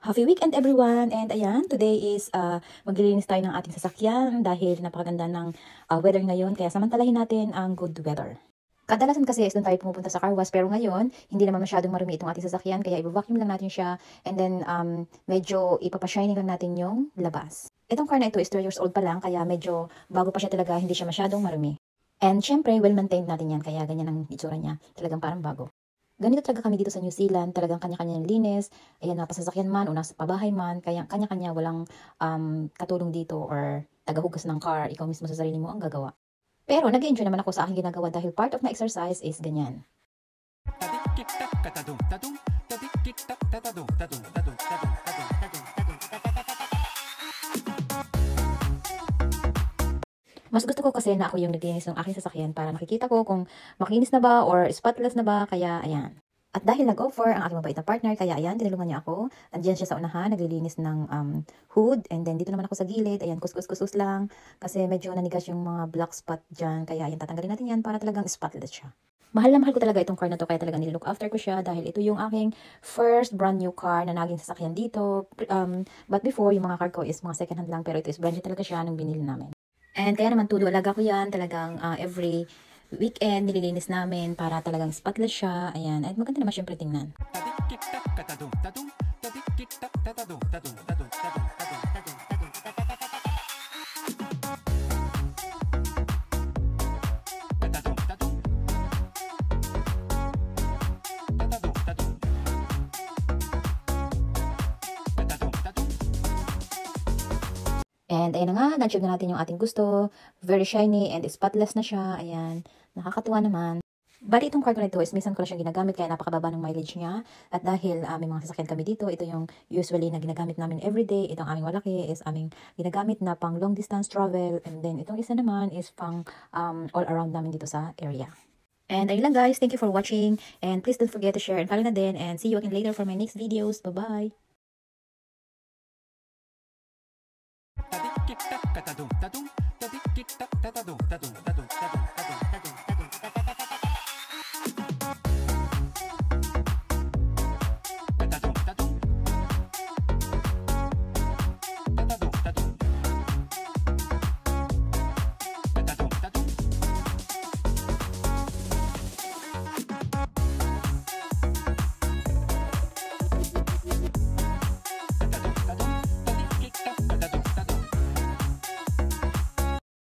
Happy weekend everyone! And ayan, today is maglilinis tayo ng ating sasakyan dahil napakaganda ng weather ngayon. Kaya samantalahin natin ang good weather. Kadalasan kasi is doon tayo pumupunta sa car wash, pero ngayon, hindi naman masyadong marumi itong ating sasakyan. Kaya i-vacuum lang natin siya and then medyo ipapashining lang natin yung labas. Itong car na ito is 3 years old pa lang, kaya medyo bago pa siya talaga, hindi siya masyadong marumi. And syempre, well-maintained natin yan, kaya ganyan ang itsura niya. Talagang parang bago. Ganito talaga kami dito sa New Zealand, talagang kanya-kanya ng linis, ayan, napasasakyan man o nasa pabahay man, kaya kanya-kanya, walang katulong dito or tagahugas ng car, ikaw mismo sa sarili mo ang gagawa. Pero nag-enjoy naman ako sa aking ginagawa dahil part of my exercise is ganyan. Mas gusto ko kasi na ako yung naglinis ng aking sasakyan para makikita ko kung makinis na ba or spotless na ba, kaya ayan. At dahil nag-offer ang aking mabait na partner, kaya ayan, tinulungan niya ako. Andiyan siya sa unahan, naglilinis ng hood, and then dito naman ako sa gilid, ayan, kuskus lang, kasi medyo nanigas yung mga black spot dyan, kaya ayan, tatanggalin natin yan para talagang spotless siya. Mahal na mahal ko talaga itong car na to, kaya talagang nilook after ko siya dahil ito yung aking first brand new car na naging sasakyan dito. But before, yung mga car ko is mga second hand lang, pero ito is brand new talaga siya nung binili namin. And kaya naman todo, alaga ko yan talagang every weekend nililinis namin para talagang spotless siya. Ayan, at maganda naman syempre tingnan. And ayan na nga, na-achieve na natin yung ating gusto. Very shiny and spotless na siya. Ayan, nakakatuwa naman. Bali itong car ko na ito is minsan ko na siyang ginagamit kaya napakababa ng mileage niya. At dahil may mga sasakyan kami dito, ito yung usually na ginagamit namin everyday. Itong aming malaki is aming ginagamit na pang long distance travel. And then itong isa naman is pang all around namin dito sa area. And ayun lang guys, thank you for watching. And please don't forget to share and follow na din. And see you again later for my next videos. Bye-bye! Tadum,